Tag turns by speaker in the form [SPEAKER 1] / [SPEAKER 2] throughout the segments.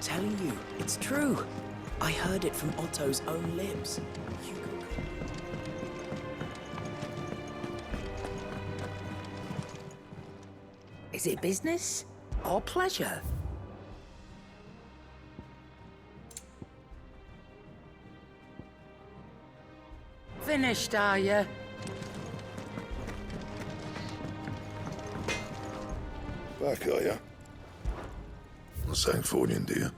[SPEAKER 1] telling you, it's true. I heard it from Otto's own lips. Is it business or pleasure? Finished, are you?
[SPEAKER 2] Back, are you? Not saying fortune, do you?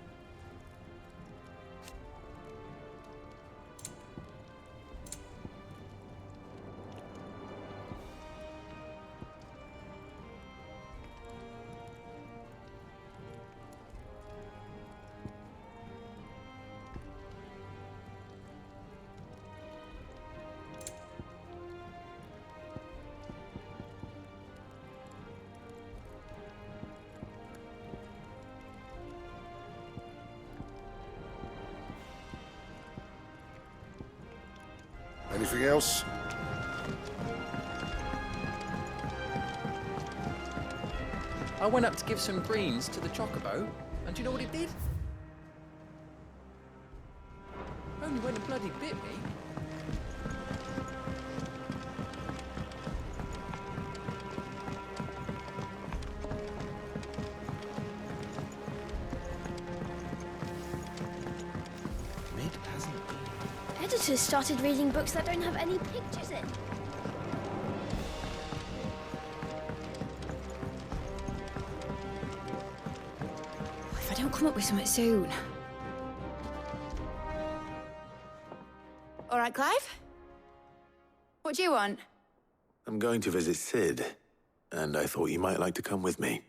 [SPEAKER 2] Anything else?
[SPEAKER 3] I went up to give some greens to the chocobo, and do you know what it did? Only went and bloody bit me. Mid hasn't been.
[SPEAKER 4] Editors started reading books that don't have any pictures in. If I don't come up with something soon.
[SPEAKER 5] All right, Clive? What do you want?
[SPEAKER 6] I'm going to visit Sid, and I thought you might like to come with me.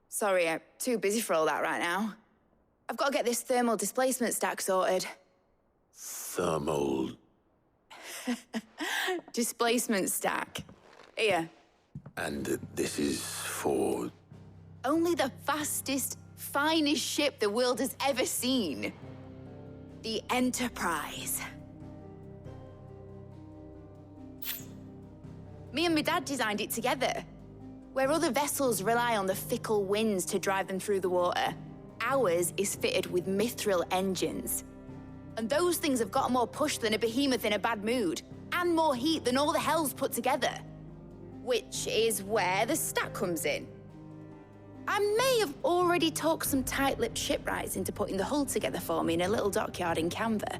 [SPEAKER 5] Sorry, I'm too busy for all that right now. I've got to get this thermal displacement stack sorted.
[SPEAKER 6] Thermal...
[SPEAKER 5] Displacement stack. Here.
[SPEAKER 6] And this is for...
[SPEAKER 5] Only the fastest, finest ship the world has ever seen. The Enterprise. Me and my dad designed it together. Where other vessels rely on the fickle winds to drive them through the water, ours is fitted with mithril engines. And those things have got more push than a behemoth in a bad mood, and more heat than all the hells put together. Which is where the stack comes in. I may have already talked some tight-lipped shipwrights into putting the hull together for me in a little dockyard in Canva.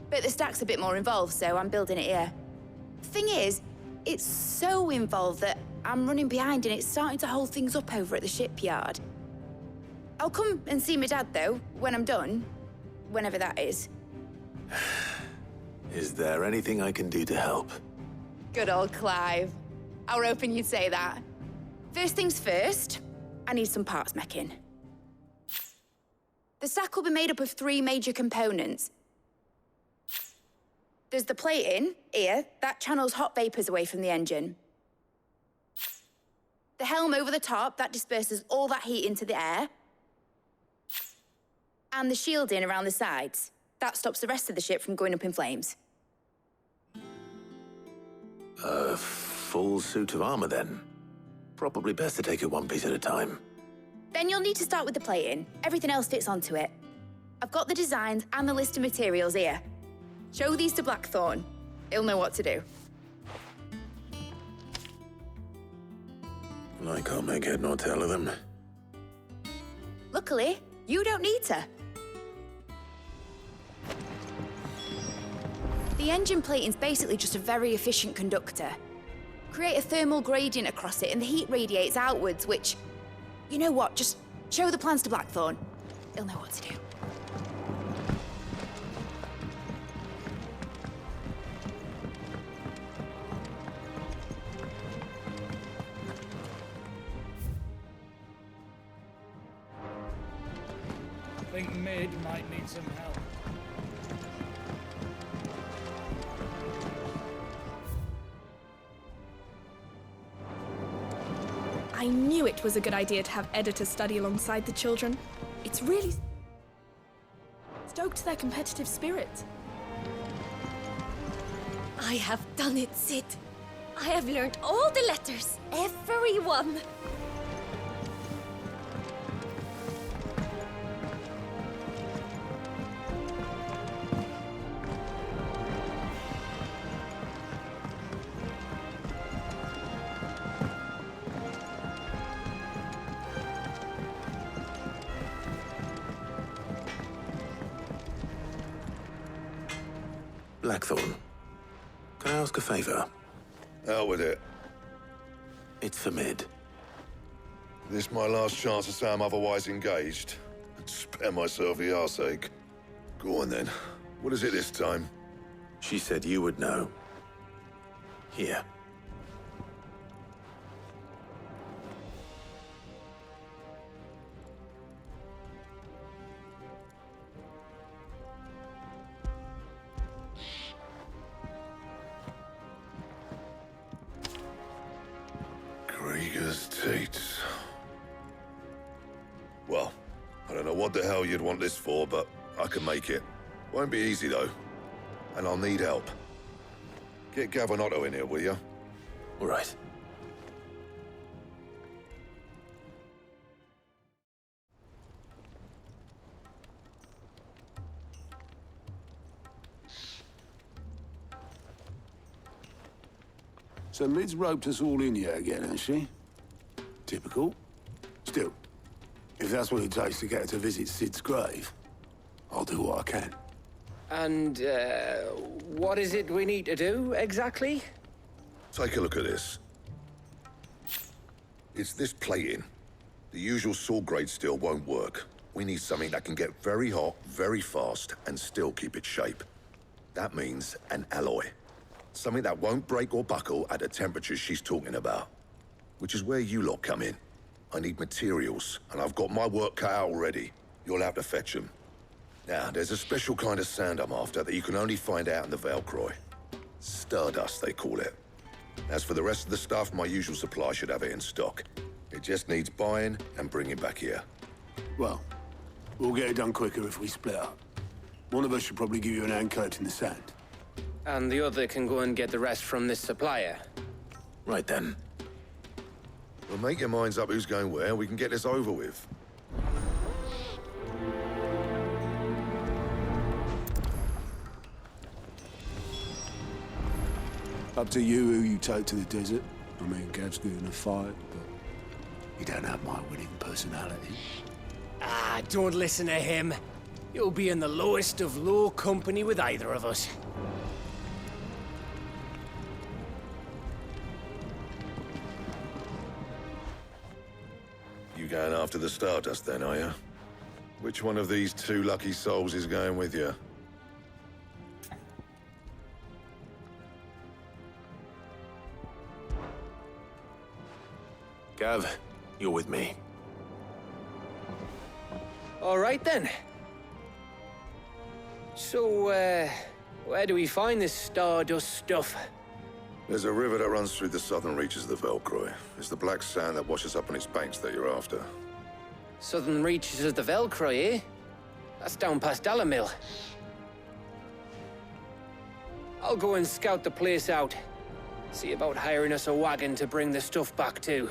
[SPEAKER 5] But the stack's a bit more involved, so I'm building it here. Thing is, it's so involved that I'm running behind and it's starting to hold things up over at the shipyard. I'll come and see my dad, though, when I'm done. Whenever that is.
[SPEAKER 6] Is there anything I can do to help?
[SPEAKER 5] Good old Clive. I were hoping you'd say that. First things first, I need some parts meching. The stack will be made up of 3 major components. There's the plating, here, that channels hot vapors away from the engine. The helm over the top, that disperses all that heat into the air. And the shielding around the sides. That stops the rest of the ship from going up in flames.
[SPEAKER 6] A full suit of armor, then? Probably best to take it one piece at a time.
[SPEAKER 5] Then you'll need to start with the plating. Everything else fits onto it. I've got the designs and the list of materials here. Show these to Blackthorn. He'll know what to do.
[SPEAKER 6] I can't make head nor tail of them.
[SPEAKER 5] Luckily, you don't need to. The engine plating's basically just a very efficient conductor. Create a thermal gradient across it and the heat radiates outwards, which... You know what, just show the plans to Blackthorn. He'll know what to do.
[SPEAKER 7] I think Mid might need some help.
[SPEAKER 8] I knew it was a good idea to have editors study alongside the children. It's really stoked their competitive spirit.
[SPEAKER 4] I have done it, Sid. I have learned all the letters, every one.
[SPEAKER 6] Blackthorn. Can I ask a favor?
[SPEAKER 2] Out with it.
[SPEAKER 6] It's for Mid.
[SPEAKER 2] This my last chance to say I'm otherwise engaged. Spare myself the arseache. Go on then. What is it this time?
[SPEAKER 6] She said you would know. Here.
[SPEAKER 2] Krieger's teats. Well, I don't know what the hell you'd want this for, but I can make it. Won't be easy, though. And I'll need help. Get Gavin in here, will you?
[SPEAKER 6] All right.
[SPEAKER 9] So Mid's roped us all in here again, has she? Typical. Still, if that's what it takes to get her to visit Sid's grave, I'll do what I can.
[SPEAKER 10] And, what is it we need to do, exactly?
[SPEAKER 2] Take a look at this. It's this plating. The usual sword-grade steel won't work. We need something that can get very hot, very fast, and still keep its shape. That means an alloy. Something that won't break or buckle at the temperatures she's talking about. Which is where you lot come in. I need materials, and I've got my work cut out already. You'll have to fetch them. Now, there's a special kind of sand I'm after that you can only find out in the Valcroy. Stardust, they call it. As for the rest of the stuff, my usual supply should have it in stock. It just needs buying and bringing back here.
[SPEAKER 9] Well, we'll get it done quicker if we split up. One of us should probably give you an hand coat in the sand.
[SPEAKER 10] And the other can go and get the rest from this supplier.
[SPEAKER 6] Right then.
[SPEAKER 2] Well, make your minds up who's going where, we can get this over with.
[SPEAKER 9] Up to you who you take to the desert. I mean, Gav's good in a fight, but he don't have my winning personality.
[SPEAKER 10] Ah, don't listen to him. You'll be in the lowest of low company with either of us.
[SPEAKER 2] You going after the Stardust then, are you? Which one of these two lucky souls is going with you?
[SPEAKER 6] Gav, you're with me.
[SPEAKER 10] All right, then. So, where do we find this Stardust stuff?
[SPEAKER 2] There's a river that runs through the southern reaches of the Valcroy. It's the black sand that washes up on its banks that you're after.
[SPEAKER 10] Southern reaches of the Velcroy, eh? That's down past Dalamil. I'll go and scout the place out. See about hiring us a wagon to bring the stuff back to.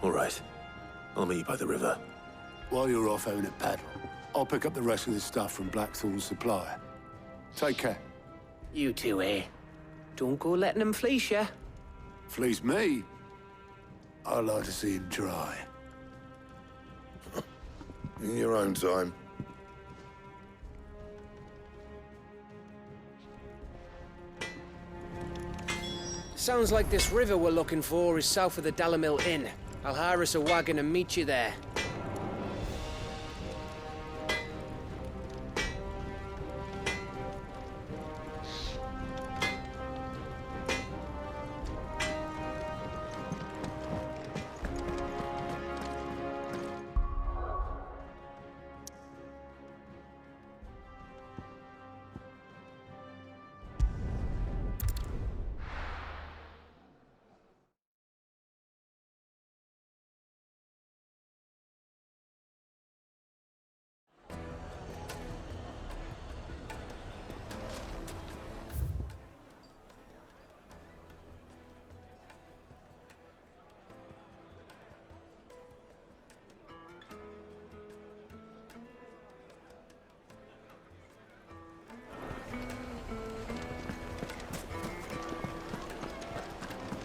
[SPEAKER 6] All right. I'll meet you by the river.
[SPEAKER 9] While you're off having a paddle, I'll pick up the rest of the stuff from Blackthorn's supplier. Take care.
[SPEAKER 10] You two, eh? Don't go letting him fleece ya.
[SPEAKER 9] Fleece me? I'd like to see him try.
[SPEAKER 2] In your own time.
[SPEAKER 10] Sounds like this river we're looking for is south of the Dalamil Inn. I'll hire us a wagon and meet you there.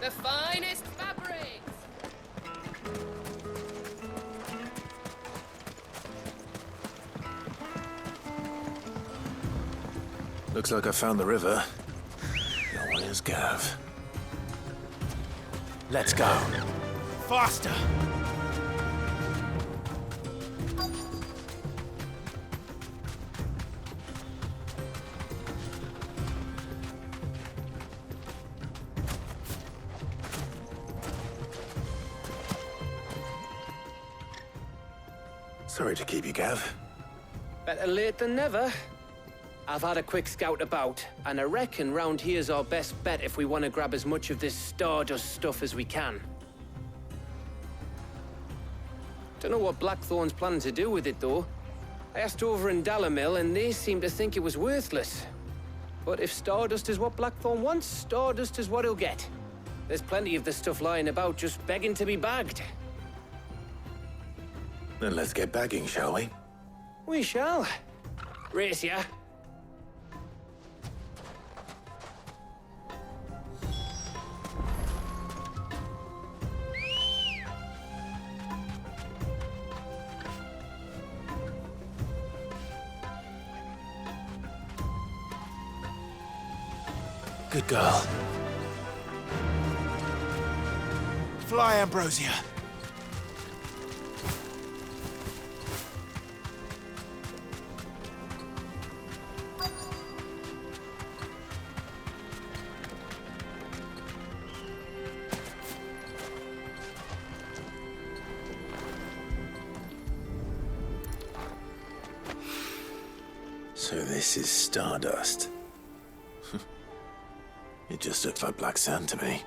[SPEAKER 10] The finest fabrics!
[SPEAKER 6] Looks like I found the river. Now where's Gav? Let's go.
[SPEAKER 11] Faster!
[SPEAKER 6] Sorry to keep you, Gav.
[SPEAKER 10] Better late than never. I've had a quick scout about, and I reckon round here's our best bet if we want to grab as much of this Stardust stuff as we can. Don't know what Blackthorn's planning to do with it, though. I asked over in Dalamil, and they seem to think it was worthless. But if Stardust is what Blackthorn wants, Stardust is what he'll get. There's plenty of the stuff lying about just begging to be bagged.
[SPEAKER 6] Then let's get bagging, shall we?
[SPEAKER 10] We shall. Race ya.
[SPEAKER 6] Good girl.
[SPEAKER 11] Fly, Ambrosia.
[SPEAKER 6] So this is Stardust. It just looks like black sand to me.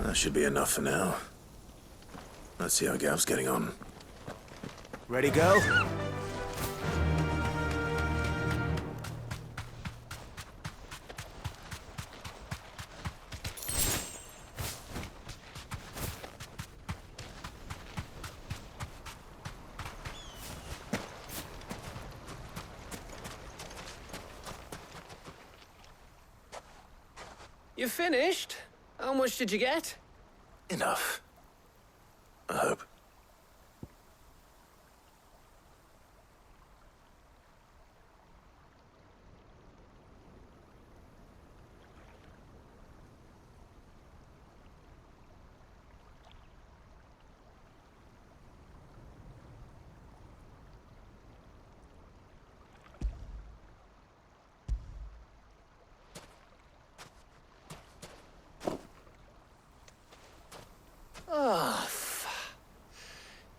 [SPEAKER 6] That should be enough for now. Let's see how Gav's getting on.
[SPEAKER 11] Ready, go?
[SPEAKER 10] You finished? How much did you get?
[SPEAKER 6] Enough. I hope.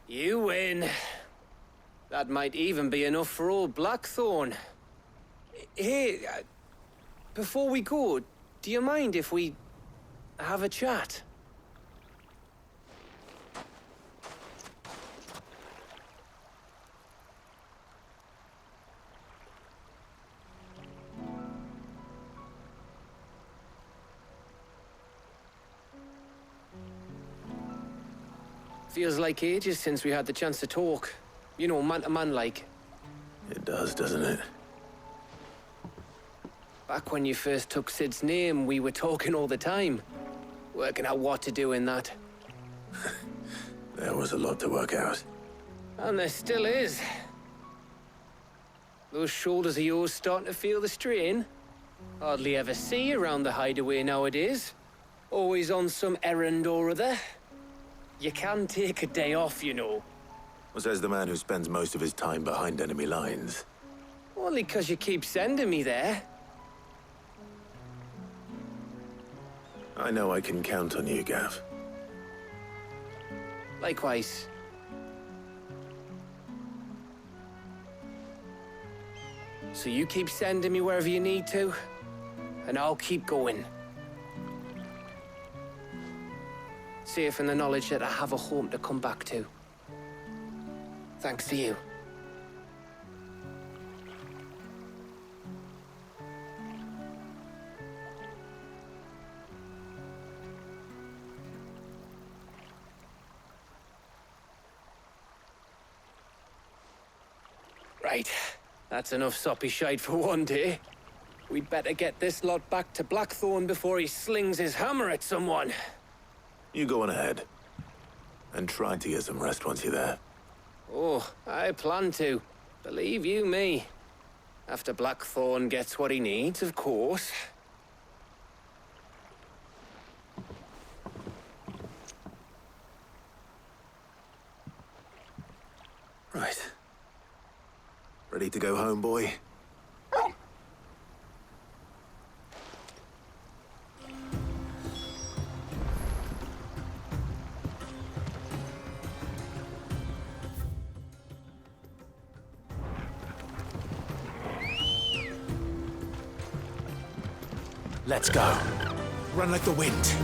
[SPEAKER 10] You win. That might even be enough for old Blackthorn. Hey, before we go, do you mind if we have a chat? Feels like ages since we had the chance to talk. You know, man to man like.
[SPEAKER 6] It does, doesn't it?
[SPEAKER 10] Back when you first took Sid's name, we were talking all the time. Working out what to do in that.
[SPEAKER 6] There was a lot to work out.
[SPEAKER 10] And there still is. Those shoulders of yours starting to feel the strain? Hardly ever see you around the hideaway nowadays. Always on some errand or other. You can take a day off, you know.
[SPEAKER 6] Says the man who spends most of his time behind enemy lines.
[SPEAKER 10] Only 'cause you keep sending me there.
[SPEAKER 6] I know I can count on you, Gav.
[SPEAKER 10] Likewise. So you keep sending me wherever you need to, and I'll keep going. Safe in the knowledge that I have a home to come back to. Thanks to you. Right. That's enough soppy shite for one day. We'd better get this lot back to Blackthorn before he slings his hammer at someone.
[SPEAKER 6] You go on ahead. And try to get some rest once you're there.
[SPEAKER 10] Oh, I plan to. Believe you me. After Blackthorn gets what he needs, of course.
[SPEAKER 6] Right. Ready to go home, boy?
[SPEAKER 11] Let's go. Run like the wind.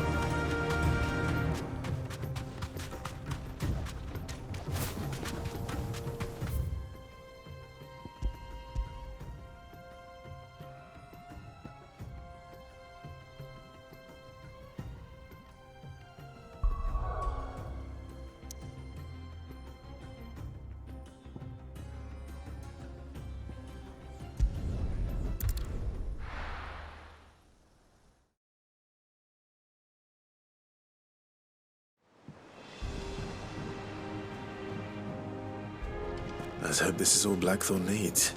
[SPEAKER 6] Let's hope this is all Blackthorn needs.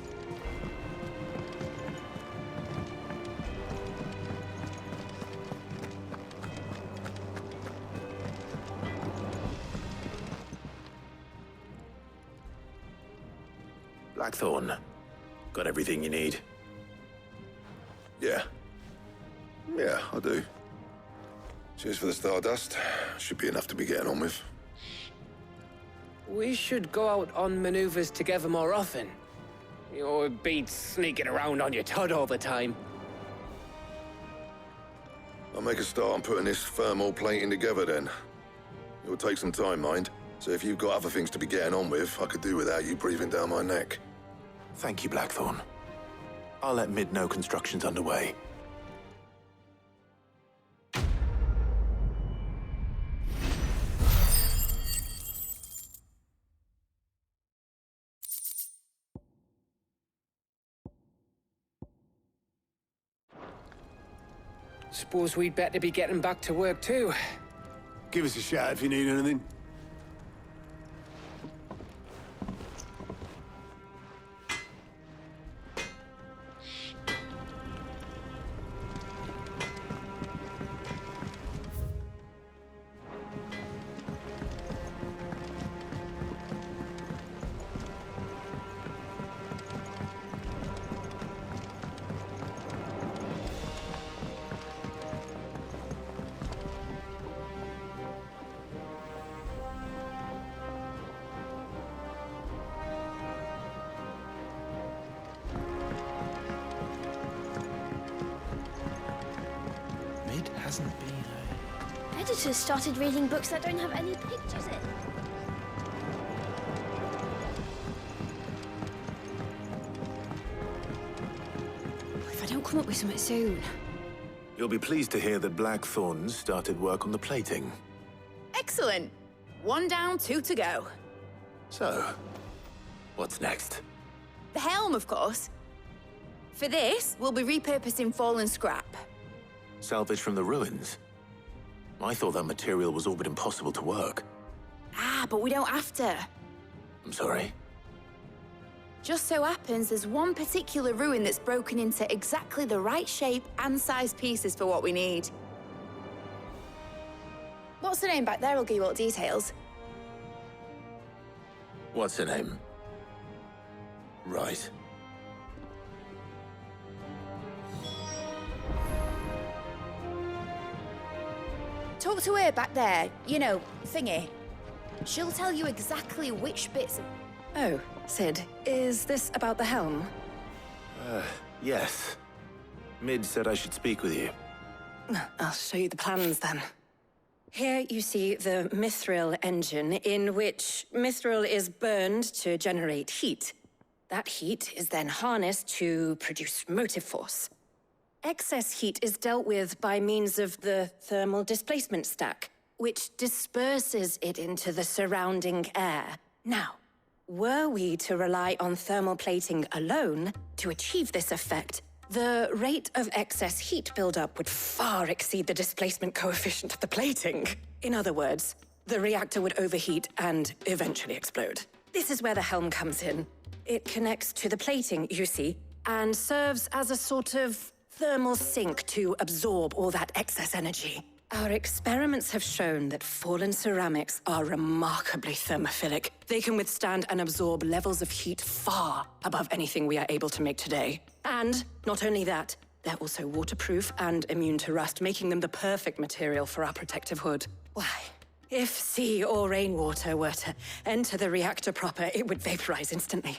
[SPEAKER 6] Blackthorn, got everything you need?
[SPEAKER 2] Yeah. Yeah, I do. Cheers for the stardust. Should be enough to be getting on with.
[SPEAKER 10] We should go out on maneuvers together more often. You know, it beats sneaking around on your Todd all the time.
[SPEAKER 2] I'll make a start on putting this thermal plating together then. It'll take some time, mind. So if you've got other things to be getting on with, I could do without you breathing down my neck.
[SPEAKER 6] Thank you, Blackthorn. I'll let Mid know construction's underway.
[SPEAKER 10] Suppose we'd better be getting back to work too.
[SPEAKER 9] Give us a shout if you need anything.
[SPEAKER 1] Mid hasn't been.
[SPEAKER 4] Editors started reading books that don't have any pictures in. If I don't come up with something soon.
[SPEAKER 6] You'll be pleased to hear that Blackthorn started work on the plating.
[SPEAKER 5] Excellent. One down, two to go.
[SPEAKER 6] So, what's next?
[SPEAKER 5] The helm, of course. For this, we'll be repurposing fallen scrap.
[SPEAKER 6] Salvage from the ruins? I thought that material was all but impossible to work.
[SPEAKER 5] Ah, but we don't have to.
[SPEAKER 6] I'm sorry.
[SPEAKER 5] Just so happens there's one particular ruin that's broken into exactly the right shape and size pieces for what we need. What's the name back there? I'll give you all the details.
[SPEAKER 6] What's her name? Right.
[SPEAKER 5] Talk to her back there. You know, thingy. She'll tell you exactly which bits of...
[SPEAKER 12] Oh, Sid, is this about the helm?
[SPEAKER 6] Yes. Mid said I should speak with you.
[SPEAKER 12] I'll show you the plans then. Here you see the mithril engine, in which mithril is burned to generate heat. That heat is then harnessed to produce motive force. Excess heat is dealt with by means of the thermal displacement stack, which disperses it into the surrounding air. Now, were we to rely on thermal plating alone to achieve this effect, the rate of excess heat buildup would far exceed the displacement coefficient of the plating. In other words, the reactor would overheat and eventually explode. This is where the helm comes in. It connects to the plating, you see, and serves as a sort of thermal sink to absorb all that excess energy. Our experiments have shown that fallen ceramics are remarkably thermophilic. They can withstand and absorb levels of heat far above anything we are able to make today. And not only that, they're also waterproof and immune to rust, making them the perfect material for our protective hood. Why, if sea or rainwater were to enter the reactor proper, it would vaporize instantly.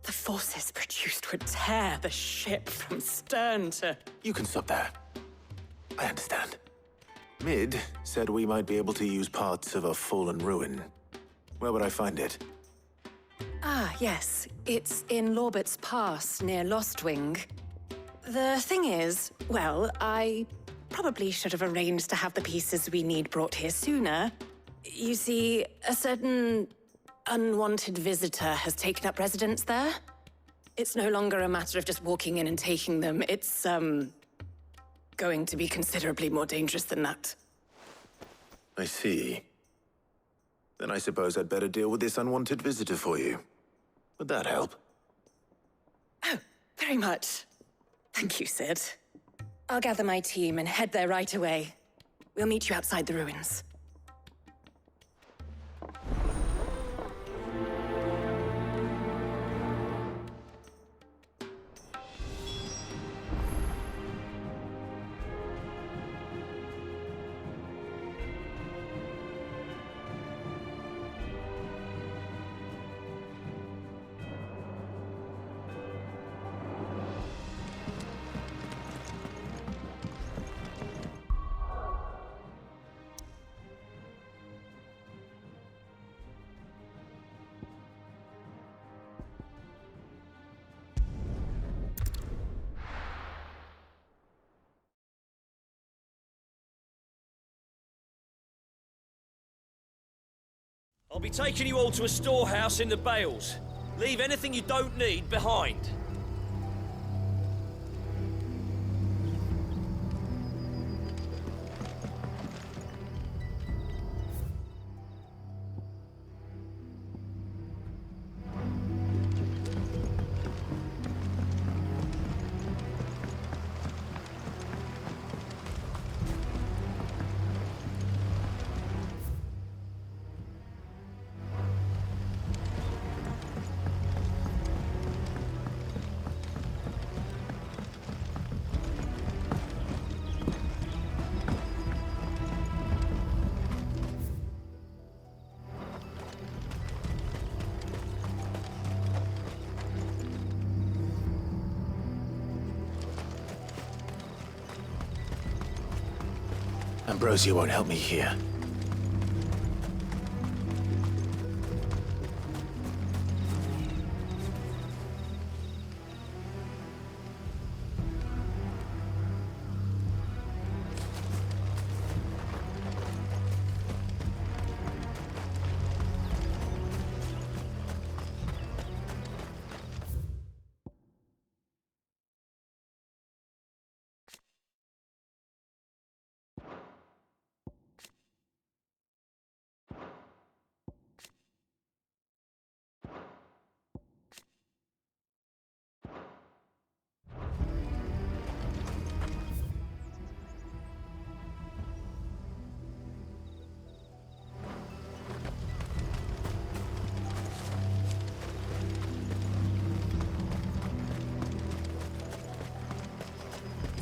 [SPEAKER 12] The forces produced would tear the ship from stern to...
[SPEAKER 6] You can stop there. I understand. Mid said we might be able to use parts of a fallen ruin. Where would I find it?
[SPEAKER 12] Ah, yes. It's in Lorbert's Pass, near Lostwing. The thing is, well, I probably should have arranged to have the pieces we need brought here sooner. You see, a certain unwanted visitor has taken up residence there. It's no longer a matter of just walking in and taking them. It's, going to be considerably more dangerous than that.
[SPEAKER 6] I see. Then I suppose I'd better deal with this unwanted visitor for you. Would that help?
[SPEAKER 12] Oh, very much. Thank you, Sid. I'll gather my team and head there right away. We'll meet you outside the ruins.
[SPEAKER 13] I'll be taking you all to a storehouse in the Bales. Leave anything you don't need behind.
[SPEAKER 11] Ambrosia won't help me here.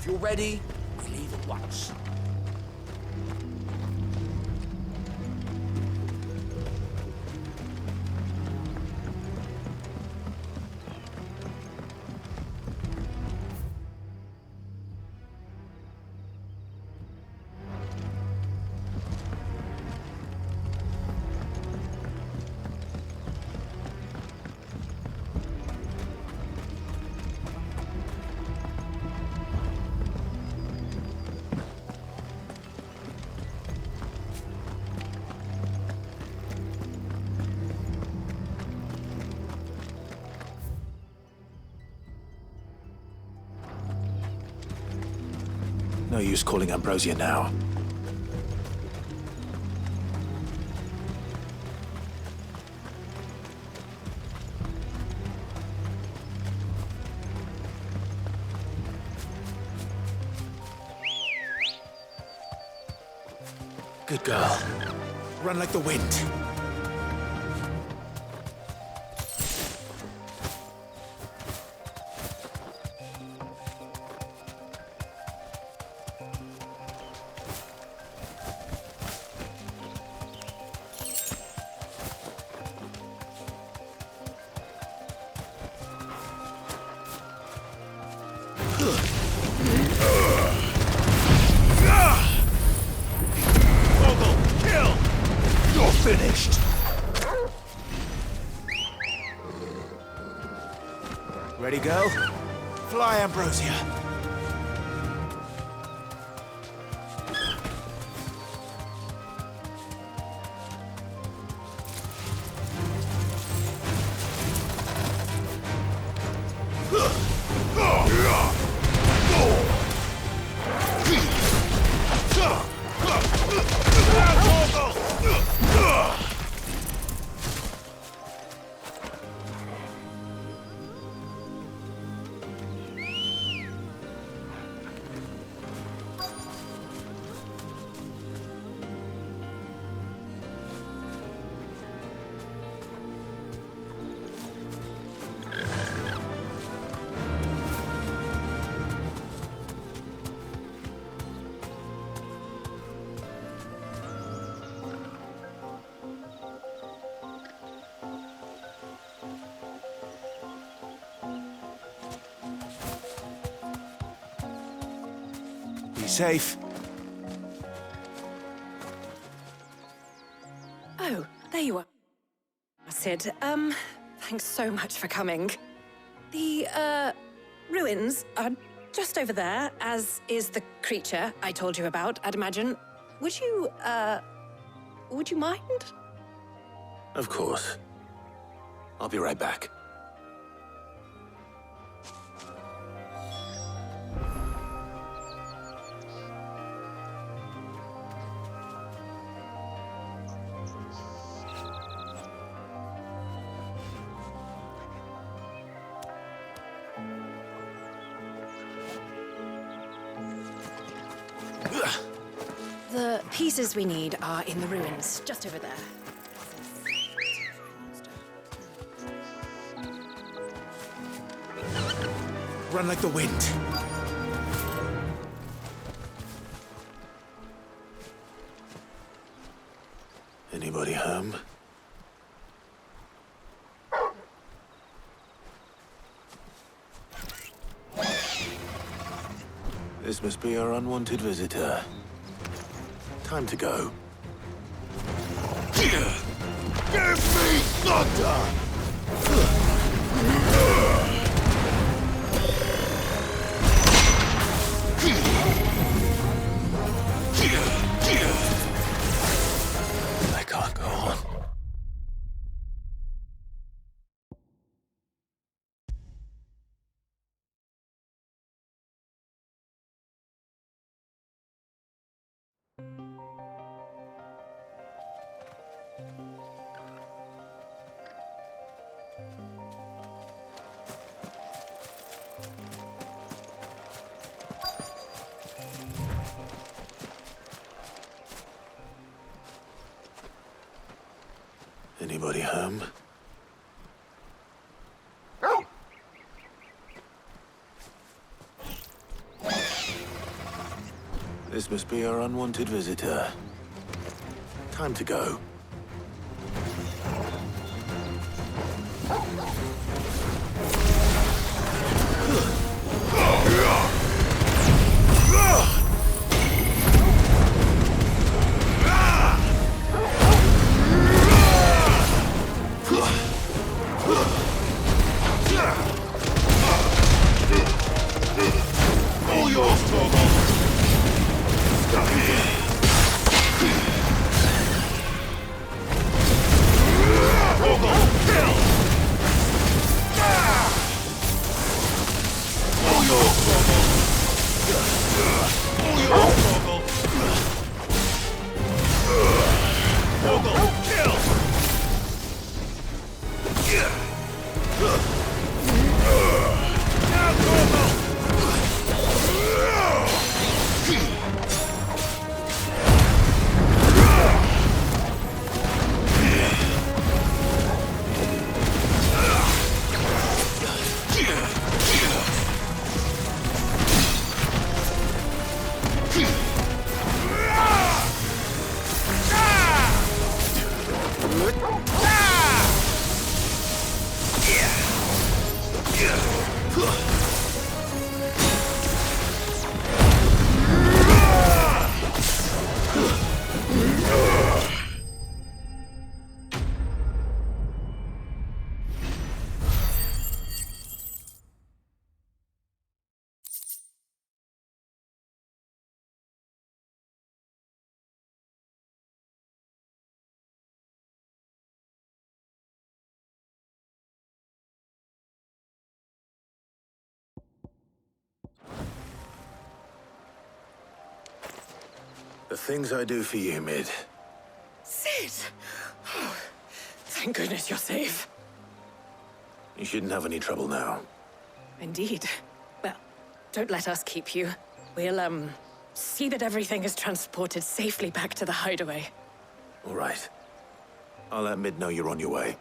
[SPEAKER 1] If you're ready, we leave at once.
[SPEAKER 11] No use calling Ambrosia now. Good girl. Run like the wind. Finished. Ready, go? Fly, Ambrosia. Be safe.
[SPEAKER 12] Oh, there you are. Sid, thanks so much for coming. The, ruins are just over there, as is the creature I told you about, I'd imagine. Would you mind?
[SPEAKER 11] Of course. I'll be right back.
[SPEAKER 12] The pieces we need are in the ruins, just over there.
[SPEAKER 11] Run like the wind. Anybody home? This must be our unwanted visitor. Time to go.
[SPEAKER 2] Give me thunder!
[SPEAKER 11] I can't go on. Anybody home?
[SPEAKER 6] This must be our unwanted visitor. Time to go.
[SPEAKER 2] All yours, Torgal!
[SPEAKER 6] The things I do for you, Mid.
[SPEAKER 12] Sid! Oh, thank goodness you're safe.
[SPEAKER 6] You shouldn't have any trouble now.
[SPEAKER 12] Indeed. Well, don't let us keep you. We'll, see that everything is transported safely back to the hideaway.
[SPEAKER 6] All right. I'll let Mid know you're on your way.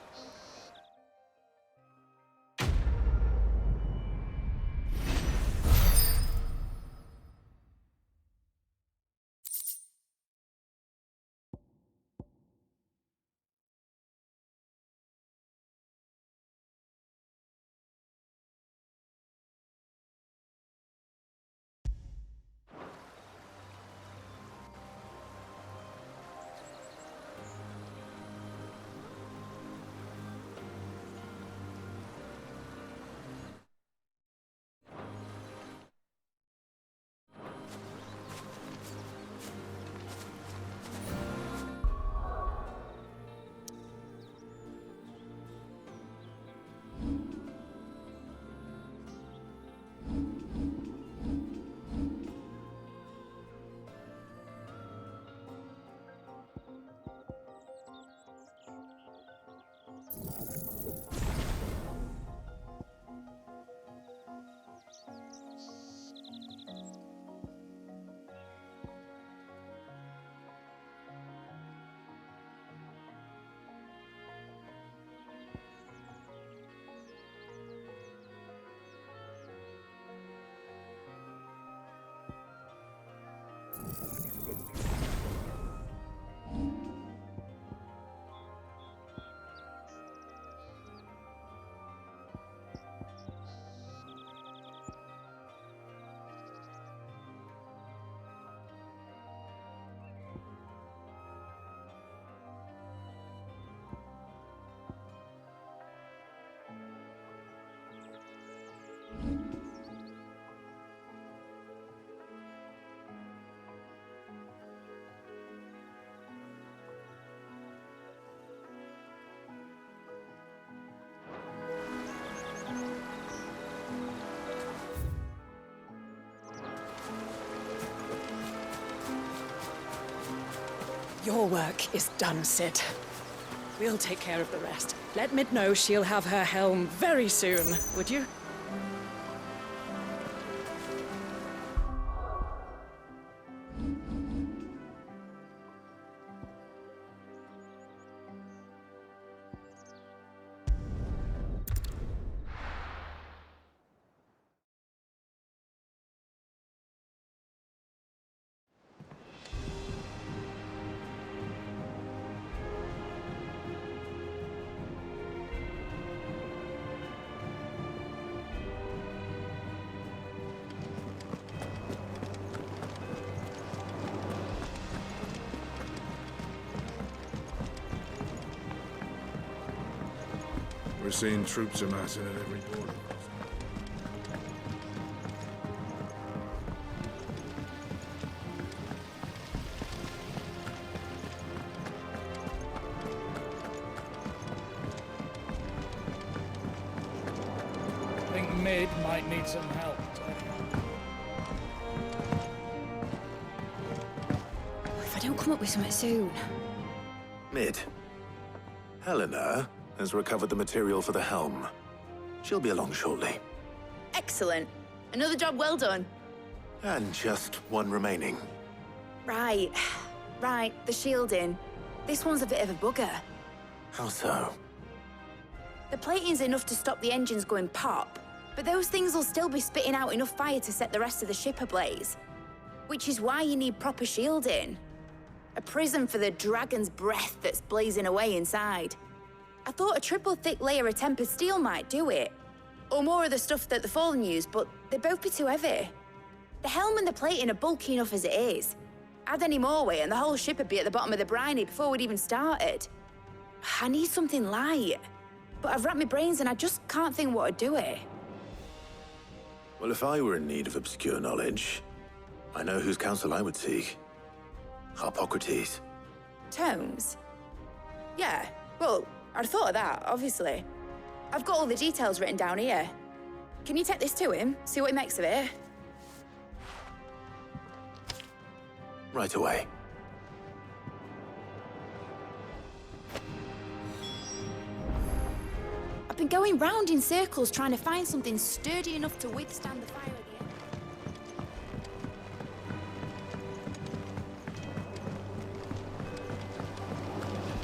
[SPEAKER 12] Your work is done, Sid. We'll take care of the rest. Let Mid know she'll have her helm very soon, would you?
[SPEAKER 9] seeing troops amassing at every border.
[SPEAKER 7] I think Mid might need some help.
[SPEAKER 12] If I don't come up with something soon.
[SPEAKER 6] Mid. Helena has recovered the material for the helm. She'll be along shortly.
[SPEAKER 5] Excellent. Another job well done.
[SPEAKER 6] And just one remaining.
[SPEAKER 5] Right. Right, the shielding. This one's a bit of a bugger.
[SPEAKER 6] How so?
[SPEAKER 5] The plating's enough to stop the engines going pop, but those things will still be spitting out enough fire to set the rest of the ship ablaze. Which is why you need proper shielding. A prison for the dragon's breath that's blazing away inside. I thought a triple thick layer of tempered steel might do it. Or more of the stuff that the Fallen use, but they'd both be too heavy. The helm and the plating are bulky enough as it is. Add any more weight and the whole ship would be at the bottom of the briny before we'd even started. I need something light. But I've racked my brains and I just can't think what would do it.
[SPEAKER 6] Well, if I were in need of obscure knowledge, I know whose counsel I would seek. Harpocrates.
[SPEAKER 5] Tomes? Yeah, well, I'd thought of that, obviously. I've got all the details written down here. Can you take this to him, see what he makes of it?
[SPEAKER 6] Right away.
[SPEAKER 5] I've been going round in circles trying to find something sturdy enough to withstand the fire of the enemy.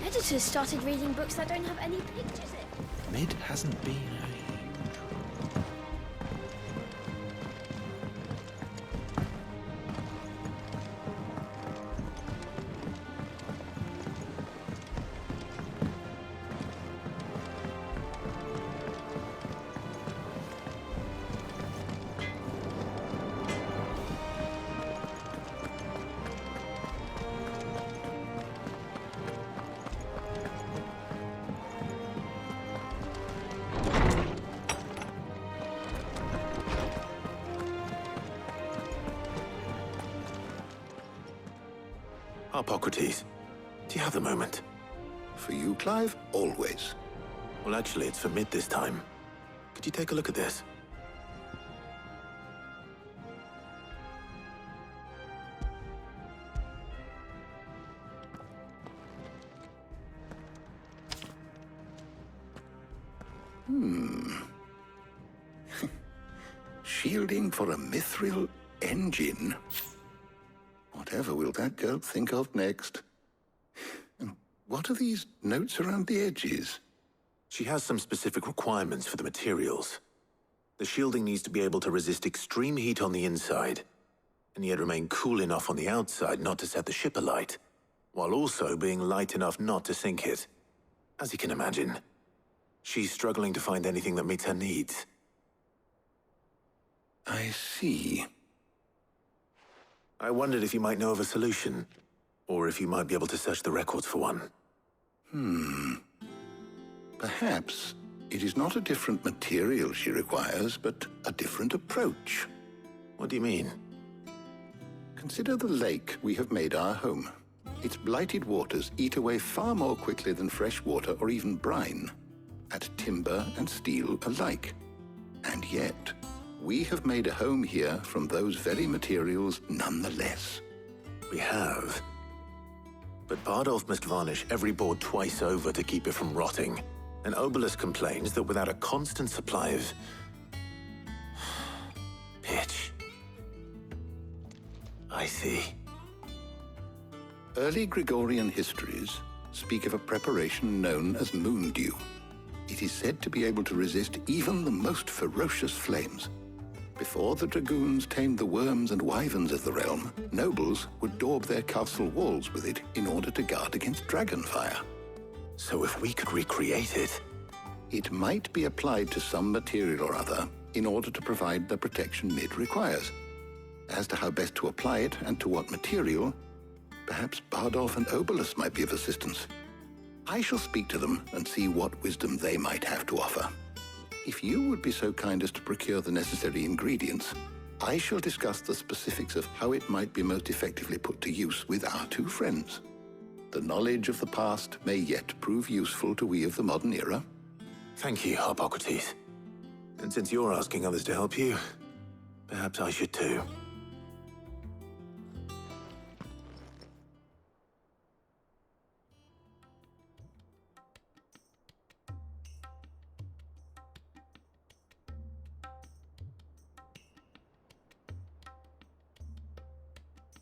[SPEAKER 4] Editors started reading books that don't have any pictures in.
[SPEAKER 3] Mid hasn't been
[SPEAKER 6] Harpocrates, do you have the moment?
[SPEAKER 2] For you, Clive, always.
[SPEAKER 6] Well, actually, it's for Mid this time. Could you take a look at this?
[SPEAKER 2] Shielding for a mithril engine? Whatever will that girl think of next? And what are these notes around the edges?
[SPEAKER 6] She has some specific requirements for the materials. The shielding needs to be able to resist extreme heat on the inside, and yet remain cool enough on the outside not to set the ship alight, while also being light enough not to sink it. As you can imagine, she's struggling to find anything that meets her needs.
[SPEAKER 2] I see.
[SPEAKER 6] I wondered if you might know of a solution, or if you might be able to search the records for one.
[SPEAKER 2] Perhaps it is not a different material she requires, but a different approach.
[SPEAKER 6] What do you mean?
[SPEAKER 2] Consider the lake we have made our home. Its blighted waters eat away far more quickly than fresh water or even brine, at timber and steel alike. And yet, we have made a home here from those very materials nonetheless.
[SPEAKER 6] We have. But Bardolph must varnish every board twice over to keep it from rotting. And Obelisk complains that without a constant supply of pitch. I see.
[SPEAKER 2] Early Gregorian histories speak of a preparation known as moon dew. It is said to be able to resist even the most ferocious flames. Before the dragoons tamed the worms and wyverns of the realm, nobles would daub their castle walls with it in order to guard against dragon fire.
[SPEAKER 6] So if we could recreate it...
[SPEAKER 2] It might be applied to some material or other in order to provide the protection Mid requires. As to how best to apply it and to what material, perhaps Bardolph and Obelisk might be of assistance.
[SPEAKER 9] I shall speak to them and see what wisdom they might have to offer. If you would be so kind as to procure the necessary ingredients, I shall discuss the specifics of how it might be most effectively put to use with our two friends. The knowledge of the past may yet prove useful to we of the modern era.
[SPEAKER 6] Thank you, Hippocrates. And since you're asking others to help you, perhaps I should too.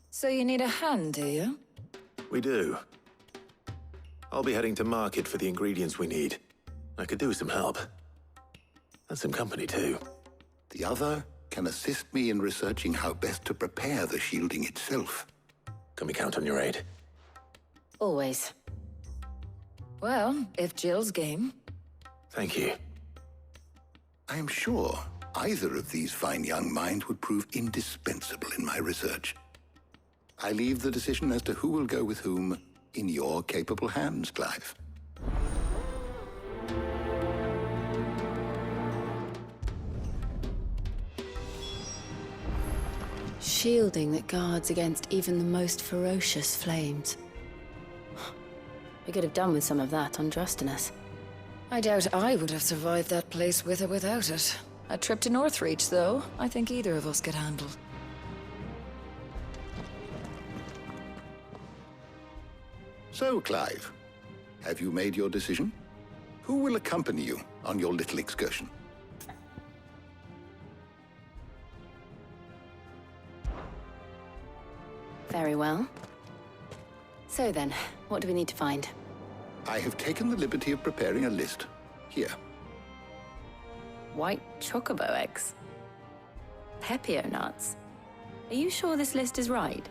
[SPEAKER 14] So you need a hand, do you?
[SPEAKER 6] We do. I'll be heading to market for the ingredients we need. I could do with some help. And some company, too.
[SPEAKER 9] The other can assist me in researching how best to prepare the shielding itself.
[SPEAKER 6] Can we count on your aid?
[SPEAKER 14] Always. Well, if Jill's game.
[SPEAKER 6] Thank you.
[SPEAKER 9] I am sure either of these fine young minds would prove indispensable in my research. I leave the decision as to who will go with whom in your capable hands, Clive.
[SPEAKER 15] Shielding that guards against even the most ferocious flames. We could have done with some of that on Drustinus.
[SPEAKER 14] I doubt I would have survived that place with or without it. A trip to Northreach, though, I think either of us could handle.
[SPEAKER 9] So, Clive, have you made your decision? Who will accompany you on your little excursion?
[SPEAKER 15] Very well. So then, what do we need to find?
[SPEAKER 9] I have taken the liberty of preparing a list. Here.
[SPEAKER 15] White chocobo eggs. Pepio nuts. Are you sure this list is right?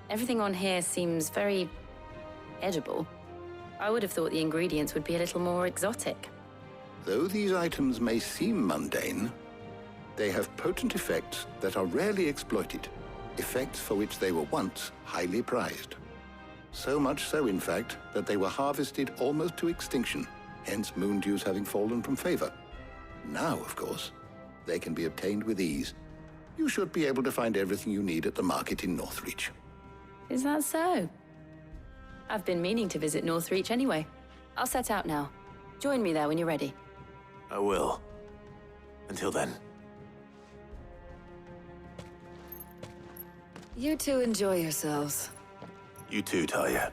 [SPEAKER 15] Everything on here seems very edible. I would have thought the ingredients would be a little more exotic.
[SPEAKER 9] Though these items may seem mundane, they have potent effects that are rarely exploited, effects for which they were once highly prized. So much so, in fact, that they were harvested almost to extinction, hence moon dews having fallen from favor. Now, of course, they can be obtained with ease. You should be able to find everything you need at the market in Northreach.
[SPEAKER 15] Is that so? I've been meaning to visit Northreach anyway. I'll set out now. Join me there when you're ready.
[SPEAKER 6] I will. Until then.
[SPEAKER 14] You two enjoy yourselves.
[SPEAKER 6] You too, Talia.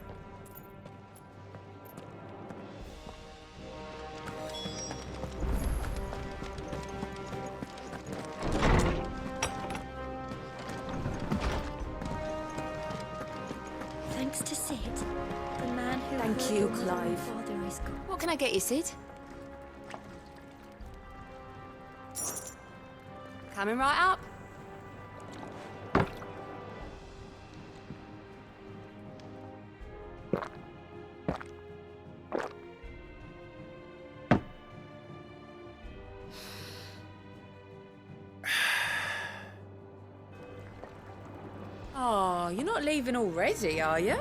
[SPEAKER 4] Thanks to Sid, the man who...
[SPEAKER 14] Thank you, Clive.
[SPEAKER 4] Father is gone.
[SPEAKER 5] What can I get you, Sid? Coming right up.
[SPEAKER 16] Oh, you're not leaving already, are you?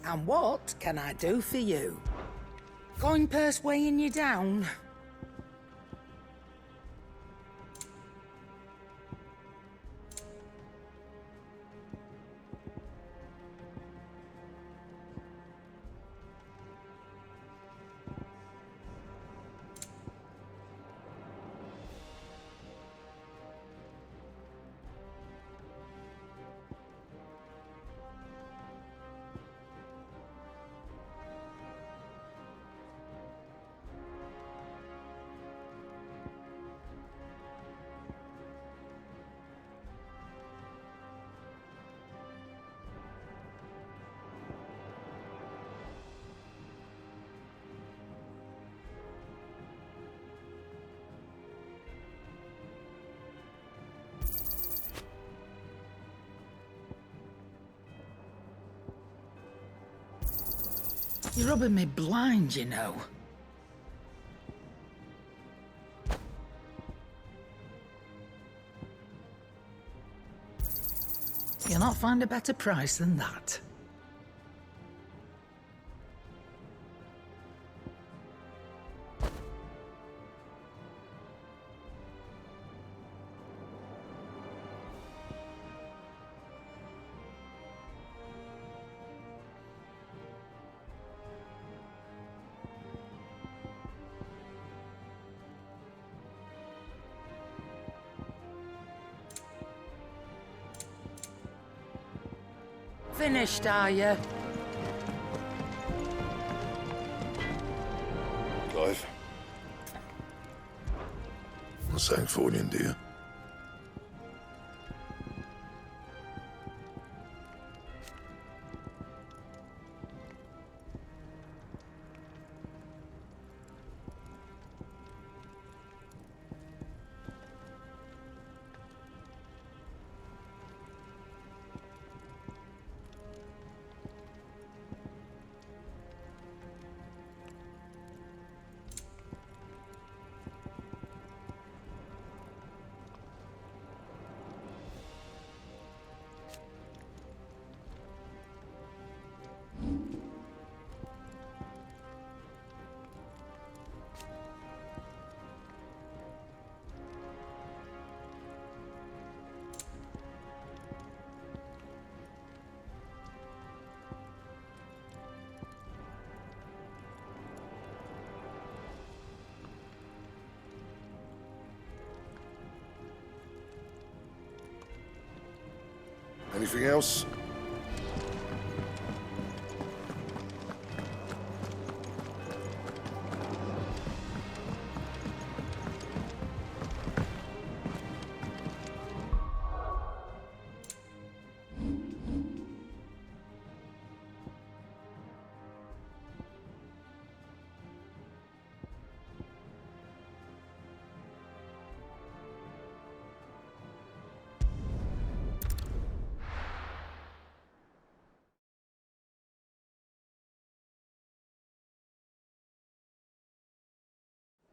[SPEAKER 17] And what can I do for you? Coin purse weighing you down? You're rubbing me blind, you know. You'll not find a better price than that. Finished, are you?
[SPEAKER 2] Clive? I'm saying Fordian, do you? Anything else?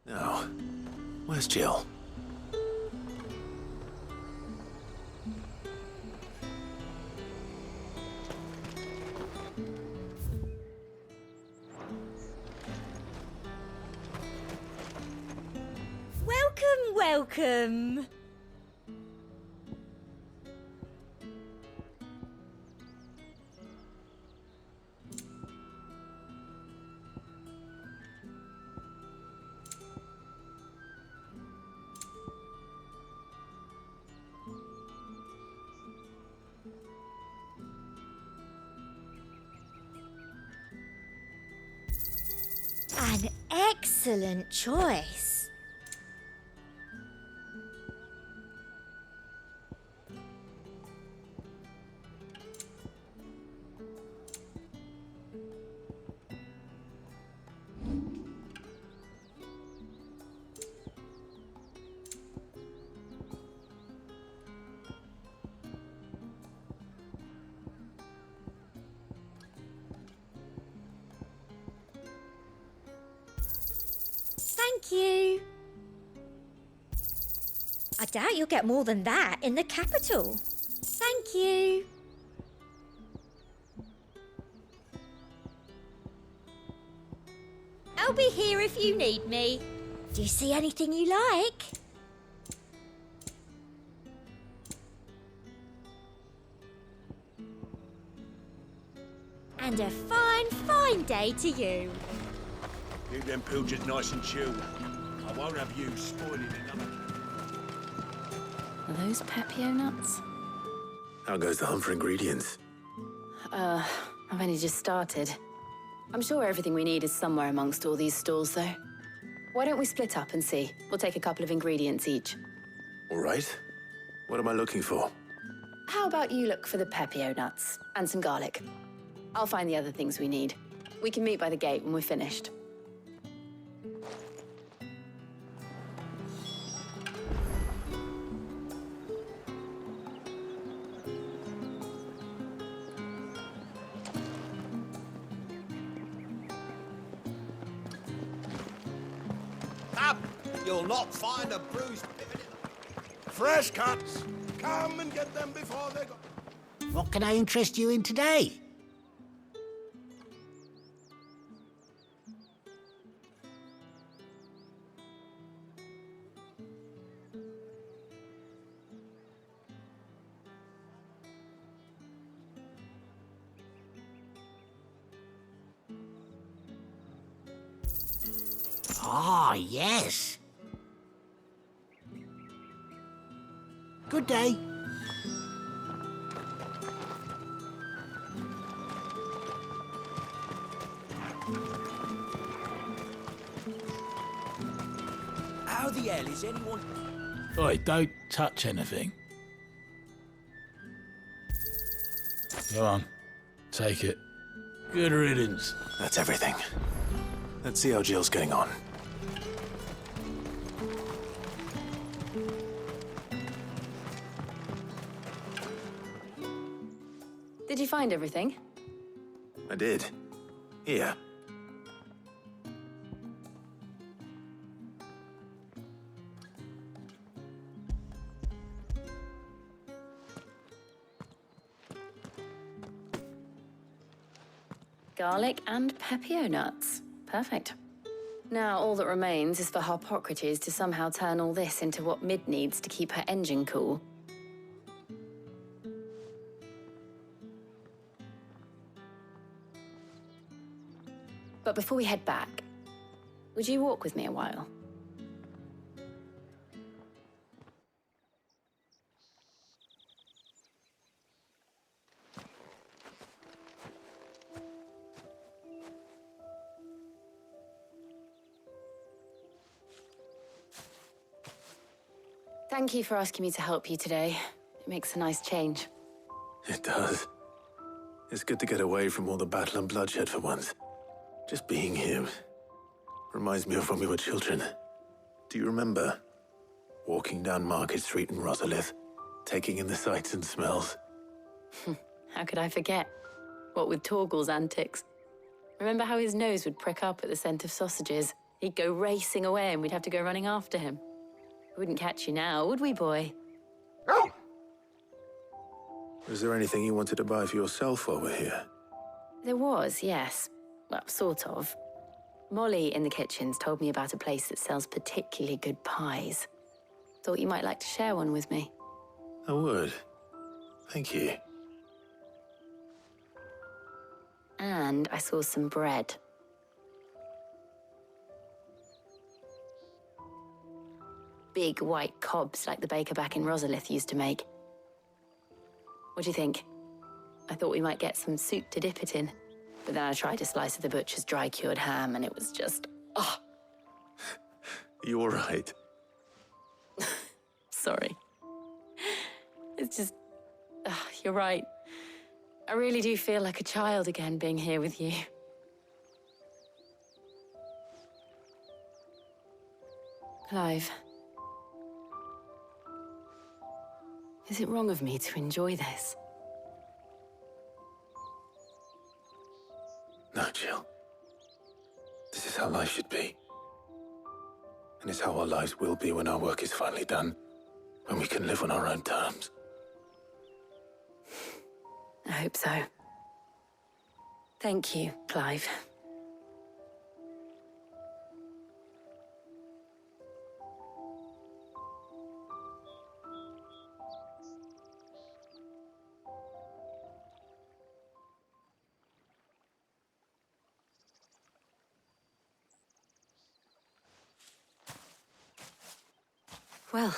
[SPEAKER 6] Now, where's Jill?
[SPEAKER 4] Welcome, welcome. An excellent choice. Thank you. I doubt you'll get more than that in the capital. Thank you. I'll be here if you need me. Do you see anything you like? And a fine, fine day to you.
[SPEAKER 13] Keep them pilchards nice and chilled. I won't have you spoiling another.
[SPEAKER 15] Are those Pepio nuts?
[SPEAKER 6] How goes the hunt for ingredients?
[SPEAKER 15] I've only just started. I'm sure everything we need is somewhere amongst all these stalls, though. Why don't we split up and see? We'll take a couple of ingredients each.
[SPEAKER 6] All right. What am I looking for?
[SPEAKER 15] How about you look for the Pepio nuts and some garlic? I'll find the other things we need. We can meet by the gate when we're finished.
[SPEAKER 18] You'll not find a bruised pippin.
[SPEAKER 19] Fresh cuts. Come and get them before they go.
[SPEAKER 20] What can I interest you in today? Ah, yes. Good day.
[SPEAKER 1] How the hell is anyone...
[SPEAKER 7] Oi, don't touch anything. Go on. Take it. Good riddance.
[SPEAKER 6] That's everything. Let's see how Jill's getting on.
[SPEAKER 15] Did you find everything?
[SPEAKER 6] I did. Here.
[SPEAKER 15] Garlic and pepio nuts. Perfect. Now all that remains is for Harpocrates to somehow turn all this into what Mid needs to keep her engine cool. But before we head back, would you walk with me a while? Thank you for asking me to help you today. It makes a nice change.
[SPEAKER 6] It does. It's good to get away from all the battle and bloodshed for once. Just being here reminds me of when we were children. Do you remember? Walking down Market Street in Rosalith, taking in the sights and smells.
[SPEAKER 15] How could I forget? What with Torgal's antics. Remember how his nose would prick up at the scent of sausages? He'd go racing away and we'd have to go running after him. We wouldn't catch you now, would we, boy?
[SPEAKER 6] Is there anything you wanted to buy for yourself while we're here?
[SPEAKER 15] There was, yes. Well, sort of. Molly in the kitchens told me about a place that sells particularly good pies. Thought you might like to share one with me.
[SPEAKER 6] I would. Thank you.
[SPEAKER 15] And I saw some bread. Big white cobs like the baker back in Rosalith used to make. What do you think? I thought we might get some soup to dip it in. But then I tried a slice of the butcher's dry-cured ham and it was just... oh.
[SPEAKER 6] You all right?
[SPEAKER 15] Sorry. It's just... you're right. I really do feel like a child again being here with you. Clive. Is it wrong of me to enjoy this?
[SPEAKER 6] No, Jill. This is how life should be. And it's how our lives will be when our work is finally done. When we can live on our own terms.
[SPEAKER 15] I hope so. Thank you, Clive. Well,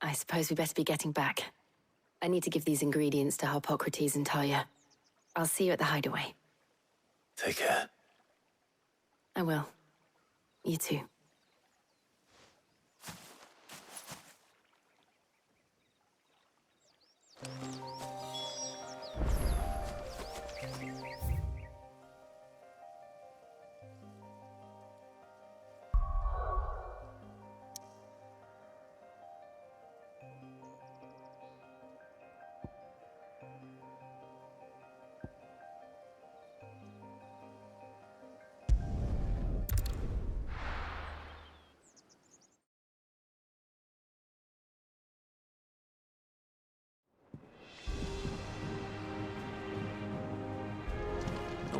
[SPEAKER 15] I suppose we better be getting back. I need to give these ingredients to Harpocrates and Talia. I'll see you at the hideaway.
[SPEAKER 6] Take care.
[SPEAKER 15] I will. You too.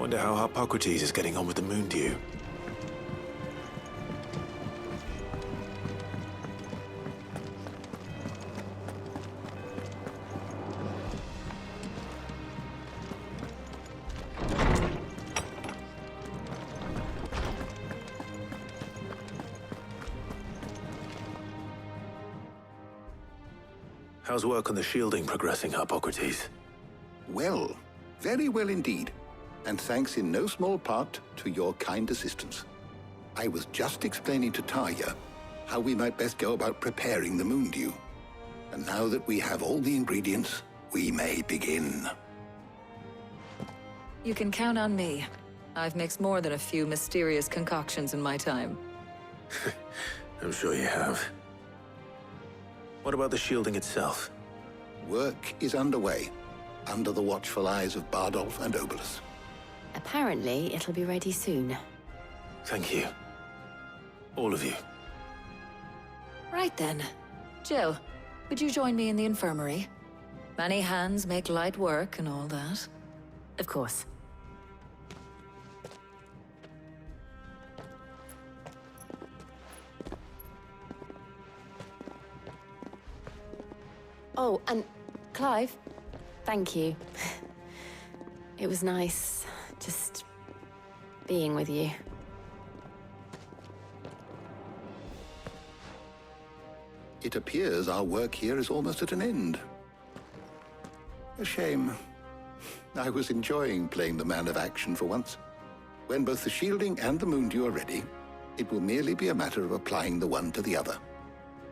[SPEAKER 6] wonder how Hippocrates is getting on with the moon dew. How's work on the shielding progressing, Hippocrates?
[SPEAKER 9] Well, very well indeed. And thanks in no small part to your kind assistance. I was just explaining to Tarja how we might best go about preparing the moon dew. And now that we have all the ingredients, we may begin.
[SPEAKER 14] You can count on me. I've mixed more than a few mysterious concoctions in my time.
[SPEAKER 6] I'm sure you have. What about the shielding itself?
[SPEAKER 9] Work is underway, under the watchful eyes of Bardolph and Obolus.
[SPEAKER 15] Apparently, it'll be ready soon.
[SPEAKER 6] Thank you. All of you.
[SPEAKER 14] Right then. Jill, would you join me in the infirmary? Many hands make light work and all that.
[SPEAKER 15] Of course. Oh, and Clive, thank you. It was nice just being with you.
[SPEAKER 9] It appears our work here is almost at an end. A shame. I was enjoying playing the man of action for once. When both the shielding and the moon dew are ready, it will merely be a matter of applying the one to the other.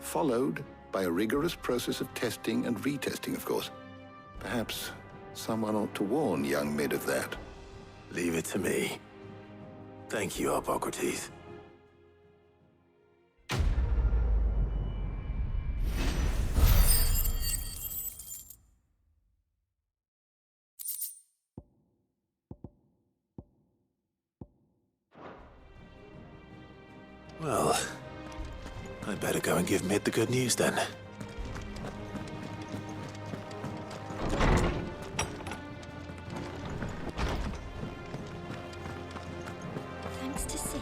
[SPEAKER 9] Followed by a rigorous process of testing and retesting, of course. Perhaps someone ought to warn young Mid of that.
[SPEAKER 6] Leave it to me. Thank you, Hippocrates. Well, I'd better go and give Mid the good news then.
[SPEAKER 4] Thanks to Sid,